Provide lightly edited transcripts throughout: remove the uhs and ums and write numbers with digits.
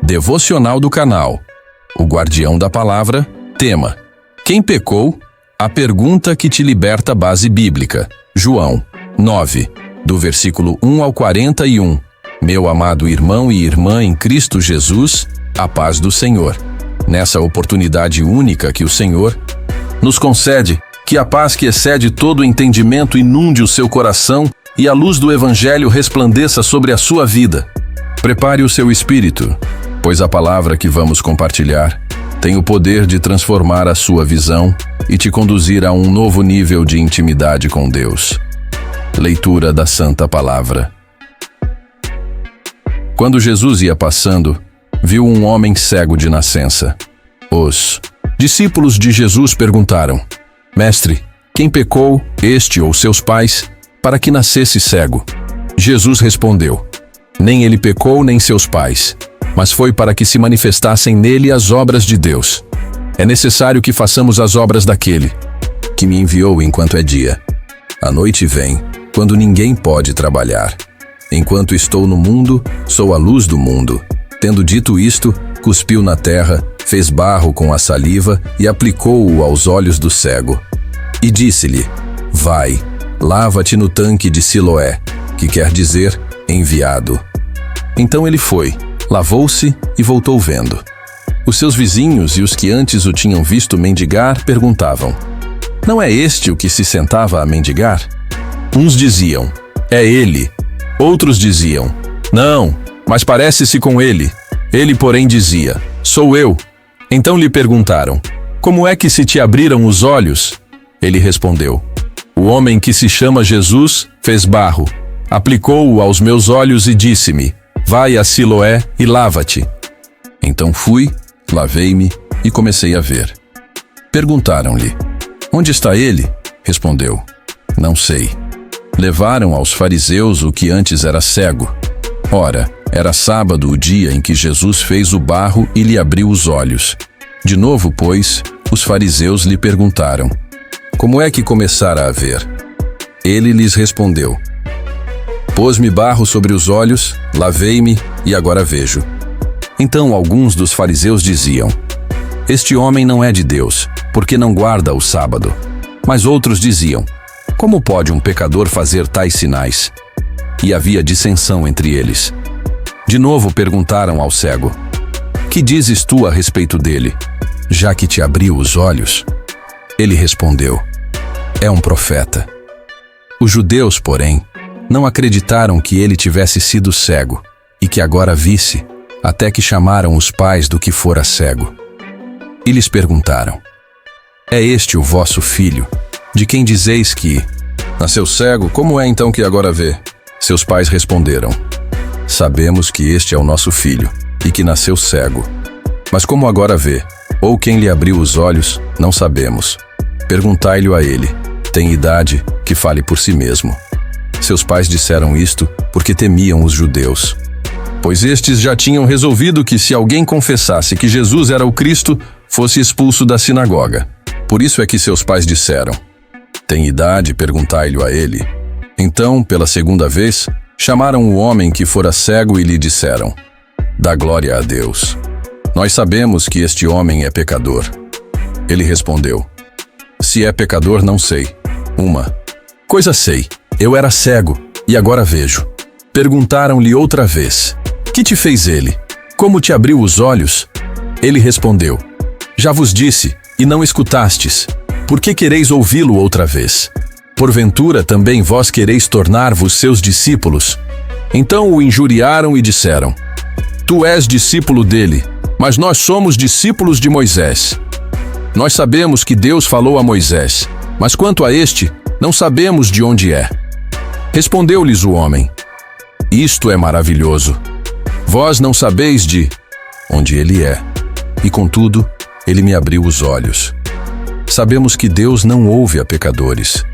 Devocional do canal. O guardião da palavra. Tema: quem pecou? A pergunta que te liberta. Base bíblica. João 9, do versículo 1 ao 41. Meu amado irmão e irmã em Cristo Jesus, a paz do Senhor. Nessa oportunidade única que o Senhor nos concede, que a paz que excede todo entendimento inunde o seu coração e a luz do Evangelho resplandeça sobre a sua vida. Prepare o seu espírito, pois a palavra que vamos compartilhar tem o poder de transformar a sua visão e te conduzir a um novo nível de intimidade com Deus. Leitura da Santa Palavra. Quando Jesus ia passando, viu um homem cego de nascença. Os discípulos de Jesus perguntaram: Mestre, quem pecou, este ou seus pais, para que nascesse cego? Jesus respondeu: Nem ele pecou, nem seus pais, mas foi para que se manifestassem nele as obras de Deus. É necessário que façamos as obras daquele que me enviou enquanto é dia. A noite vem, quando ninguém pode trabalhar. Enquanto estou no mundo, sou a luz do mundo. Tendo dito isto, cuspiu na terra, fez barro com a saliva e aplicou-o aos olhos do cego. E disse-lhe: Vai, lava-te no tanque de Siloé, que quer dizer enviado. Então ele foi, lavou-se e voltou vendo. Os seus vizinhos e os que antes o tinham visto mendigar perguntavam: Não é este o que se sentava a mendigar? Uns diziam: É ele. Outros diziam: Não, mas parece-se com ele. Ele, porém, dizia: Sou eu. Então lhe perguntaram: Como é que se te abriram os olhos? Ele respondeu: O homem que se chama Jesus fez barro, aplicou-o aos meus olhos e disse-me: Vai a Siloé e lava-te. Então fui, lavei-me e comecei a ver. Perguntaram-lhe: Onde está ele? Respondeu: Não sei. Levaram aos fariseus o que antes era cego. Ora, era sábado o dia em que Jesus fez o barro e lhe abriu os olhos. De novo, pois, os fariseus lhe perguntaram: Como é que começara a ver? Ele lhes respondeu: Pôs-me barro sobre os olhos, lavei-me e agora vejo. Então alguns dos fariseus diziam: Este homem não é de Deus, porque não guarda o sábado. Mas outros diziam: Como pode um pecador fazer tais sinais? E havia dissensão entre eles. De novo perguntaram ao cego: Que dizes tu a respeito dele, já que te abriu os olhos? Ele respondeu: É um profeta. Os judeus, porém, não acreditaram que ele tivesse sido cego e que agora visse, até que chamaram os pais do que fora cego. E lhes perguntaram: É este o vosso filho, de quem dizeis que nasceu cego? Como é então que agora vê? Seus pais responderam: Sabemos que este é o nosso filho e que nasceu cego. Mas como agora vê, ou quem lhe abriu os olhos, não sabemos. Perguntai-lhe a ele: Tem idade, que fale por si mesmo. Seus pais disseram isto porque temiam os judeus, pois estes já tinham resolvido que se alguém confessasse que Jesus era o Cristo, fosse expulso da sinagoga. Por isso é que seus pais disseram: Tem idade, perguntai-lhe a ele. Então, pela segunda vez, chamaram o homem que fora cego e lhe disseram: Dá glória a Deus. Nós sabemos que este homem é pecador. Ele respondeu: Se é pecador, não sei. Uma coisa sei, eu era cego e agora vejo. Perguntaram-lhe outra vez: Que te fez ele? Como te abriu os olhos? Ele respondeu: Já vos disse, e não escutastes. Por que quereis ouvi-lo outra vez? Porventura também vós quereis tornar-vos seus discípulos? Então o injuriaram e disseram: Tu és discípulo dele, mas nós somos discípulos de Moisés. Nós sabemos que Deus falou a Moisés, mas quanto a este, não sabemos de onde é. Respondeu-lhes o homem: Isto é maravilhoso. Vós não sabeis de onde ele é, e contudo, ele me abriu os olhos. Sabemos que Deus não ouve a pecadores,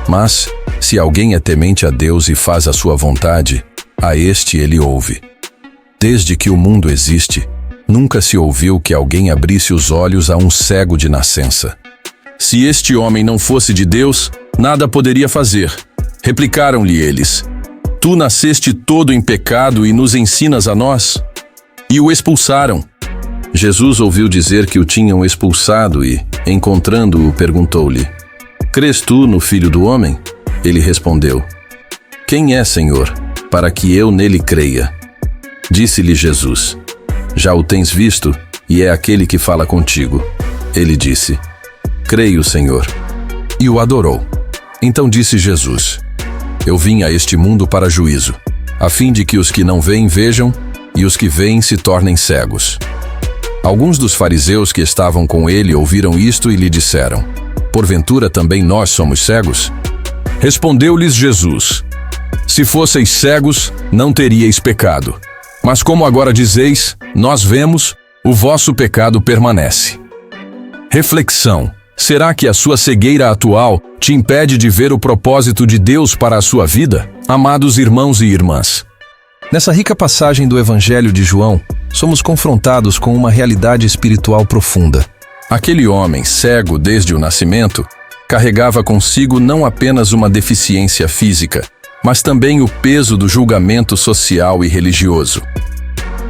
mas, se alguém é temente a Deus e faz a sua vontade, a este ele ouve. Desde que o mundo existe, nunca se ouviu que alguém abrisse os olhos a um cego de nascença. Se este homem não fosse de Deus, nada poderia fazer. Replicaram-lhe eles: Tu nasceste todo em pecado e nos ensinas a nós? e o expulsaram. Jesus ouviu dizer que o tinham expulsado e, encontrando-o, perguntou-lhe: Crês tu no Filho do Homem? Ele respondeu: Quem é, Senhor, para que eu nele creia? Disse-lhe Jesus: Já o tens visto, e é aquele que fala contigo. Ele disse: Creio, Senhor. E o adorou. Então disse Jesus: Eu vim a este mundo para juízo, a fim de que os que não veem vejam, e os que veem se tornem cegos. Alguns dos fariseus que estavam com ele ouviram isto e lhe disseram: Porventura também nós somos cegos? Respondeu-lhes Jesus: Se fosseis cegos, não teríeis pecado. Mas como agora dizeis, nós vemos, o vosso pecado permanece. Reflexão: será que a sua cegueira atual te impede de ver o propósito de Deus para a sua vida? Amados irmãos e irmãs, nessa rica passagem do Evangelho de João, somos confrontados com uma realidade espiritual profunda. Aquele homem, cego desde o nascimento, carregava consigo não apenas uma deficiência física, mas também o peso do julgamento social e religioso.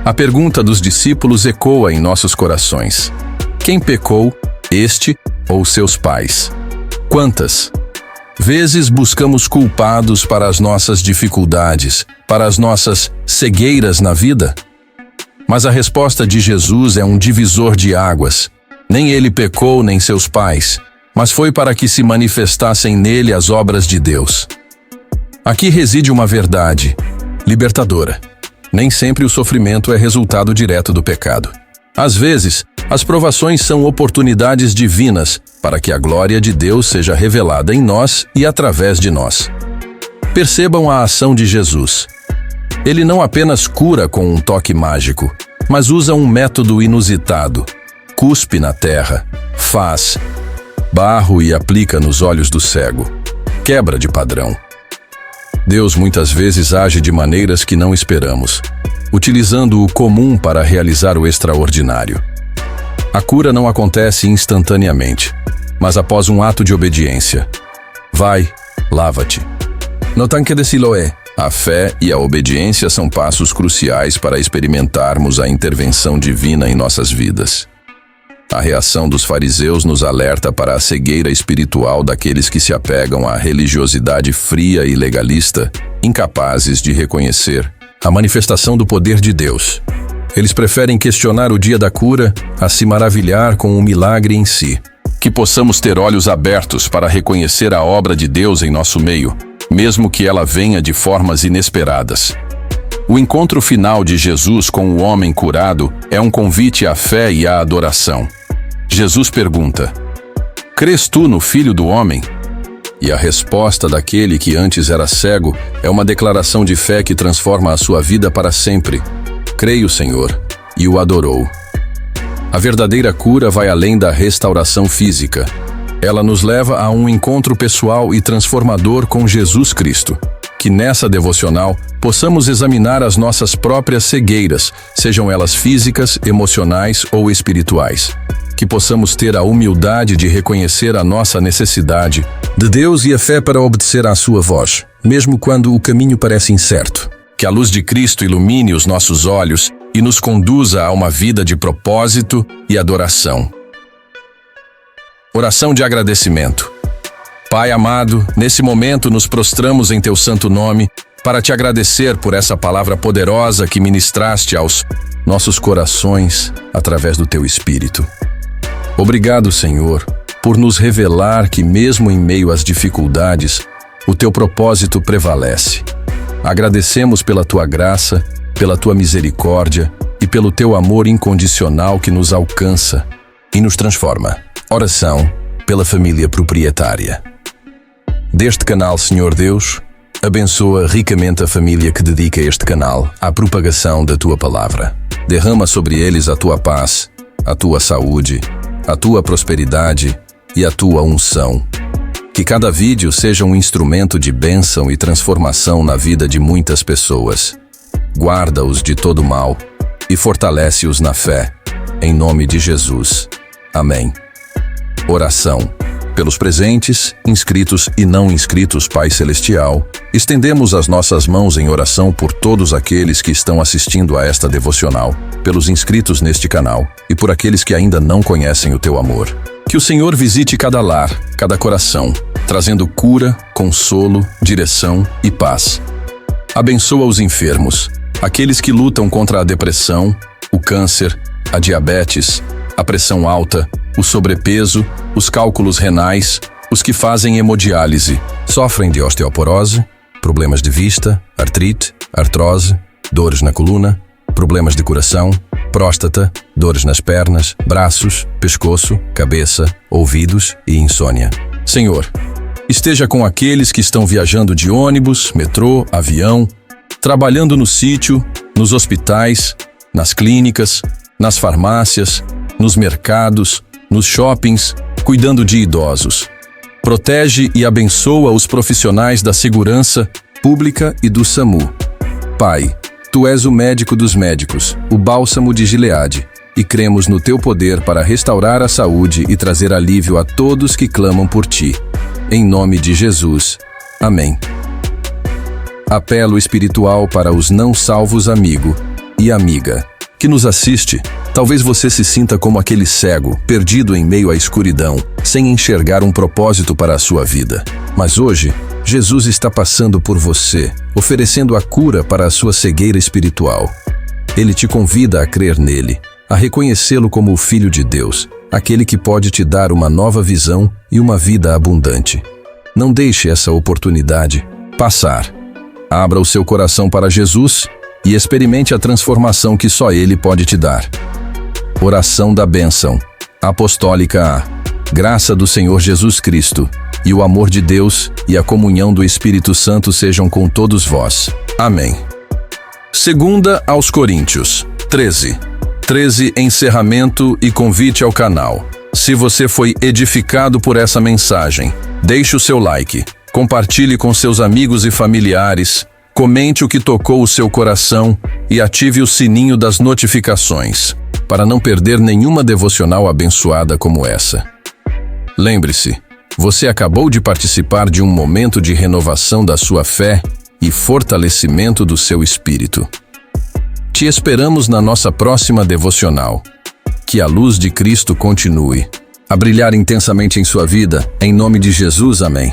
A pergunta dos discípulos ecoa em nossos corações: quem pecou, este ou seus pais? Quantas vezes buscamos culpados para as nossas dificuldades, para as nossas cegueiras na vida? Mas a resposta de Jesus é um divisor de águas. Nem ele pecou, nem seus pais, mas foi para que se manifestassem nele as obras de Deus. Aqui reside uma verdade libertadora. Nem sempre o sofrimento é resultado direto do pecado. Às vezes, as provações são oportunidades divinas para que a glória de Deus seja revelada em nós e através de nós. Percebam a ação de Jesus. Ele não apenas cura com um toque mágico, mas usa um método inusitado. Cuspe na terra, faz barro e aplica nos olhos do cego. Quebra de padrão. Deus muitas vezes age de maneiras que não esperamos, utilizando o comum para realizar o extraordinário. A cura não acontece instantaneamente, mas após um ato de obediência. Vai, lava-te. No tanque de Siloé, a fé e a obediência são passos cruciais para experimentarmos a intervenção divina em nossas vidas. A reação dos fariseus nos alerta para a cegueira espiritual daqueles que se apegam à religiosidade fria e legalista, incapazes de reconhecer a manifestação do poder de Deus. Eles preferem questionar o dia da cura a se maravilhar com o milagre em si. Que possamos ter olhos abertos para reconhecer a obra de Deus em nosso meio, mesmo que ela venha de formas inesperadas. O encontro final de Jesus com o homem curado é um convite à fé e à adoração. Jesus pergunta: Crês tu no Filho do Homem? E a resposta daquele que antes era cego é uma declaração de fé que transforma a sua vida para sempre. Creio, Senhor, e o adorou. A verdadeira cura vai além da restauração física. Ela nos leva a um encontro pessoal e transformador com Jesus Cristo. Que nessa devocional possamos examinar as nossas próprias cegueiras, sejam elas físicas, emocionais ou espirituais. Que possamos ter a humildade de reconhecer a nossa necessidade de Deus e a fé para obedecer à sua voz, mesmo quando o caminho parece incerto. Que a luz de Cristo ilumine os nossos olhos e nos conduza a uma vida de propósito e adoração. Oração de agradecimento. Pai amado, nesse momento nos prostramos em Teu santo nome para Te agradecer por essa palavra poderosa que ministraste aos nossos corações através do Teu Espírito. Obrigado, Senhor, por nos revelar que mesmo em meio às dificuldades, o Teu propósito prevalece. Agradecemos pela Tua graça, pela Tua misericórdia e pelo Teu amor incondicional que nos alcança e nos transforma. Oração pela família proprietária. Deste canal, Senhor Deus, abençoa ricamente a família que dedica este canal à propagação da Tua palavra. Derrama sobre eles a Tua paz, a Tua saúde, a Tua prosperidade e a Tua unção. Que cada vídeo seja um instrumento de bênção e transformação na vida de muitas pessoas. Guarda-os de todo mal e fortalece-os na fé. Em nome de Jesus. Amém. Oração pelos presentes, inscritos e não inscritos, Pai Celestial, estendemos as nossas mãos em oração por todos aqueles que estão assistindo a esta devocional, pelos inscritos neste canal e por aqueles que ainda não conhecem o Teu amor. Que o Senhor visite cada lar, cada coração, trazendo cura, consolo, direção e paz. Abençoa os enfermos, aqueles que lutam contra a depressão, o câncer, a diabetes, a pressão alta, o sobrepeso, os cálculos renais, os que fazem hemodiálise, sofrem de osteoporose, problemas de vista, artrite, artrose, dores na coluna, problemas de coração, próstata, dores nas pernas, braços, pescoço, cabeça, ouvidos e insônia. Senhor, esteja com aqueles que estão viajando de ônibus, metrô, avião, trabalhando no sítio, nos hospitais, nas clínicas, nas farmácias, nos mercados, nos shoppings, cuidando de idosos. Protege e abençoa os profissionais da segurança pública e do SAMU. Pai, Tu és o médico dos médicos, o bálsamo de Gileade, e cremos no Teu poder para restaurar a saúde e trazer alívio a todos que clamam por Ti. Em nome de Jesus. Amém. Apelo espiritual para os não salvos, amigo e amiga que nos assiste. Talvez você se sinta como aquele cego, perdido em meio à escuridão, sem enxergar um propósito para a sua vida. Mas hoje, Jesus está passando por você, oferecendo a cura para a sua cegueira espiritual. Ele te convida a crer nele, a reconhecê-lo como o Filho de Deus, aquele que pode te dar uma nova visão e uma vida abundante. Não deixe essa oportunidade passar. Abra o seu coração para Jesus e experimente a transformação que só Ele pode te dar. Oração da bênção apostólica A. Graça do Senhor Jesus Cristo, e o amor de Deus e a comunhão do Espírito Santo sejam com todos vós. Amém. Segunda aos Coríntios 13. Encerramento e convite ao canal. Se você foi edificado por essa mensagem, deixe o seu like, compartilhe com seus amigos e familiares, comente o que tocou o seu coração e ative o sininho das notificações, para não perder nenhuma devocional abençoada como essa. Lembre-se, você acabou de participar de um momento de renovação da sua fé e fortalecimento do seu espírito. Te esperamos na nossa próxima devocional. Que a luz de Cristo continue a brilhar intensamente em sua vida, em nome de Jesus, amém.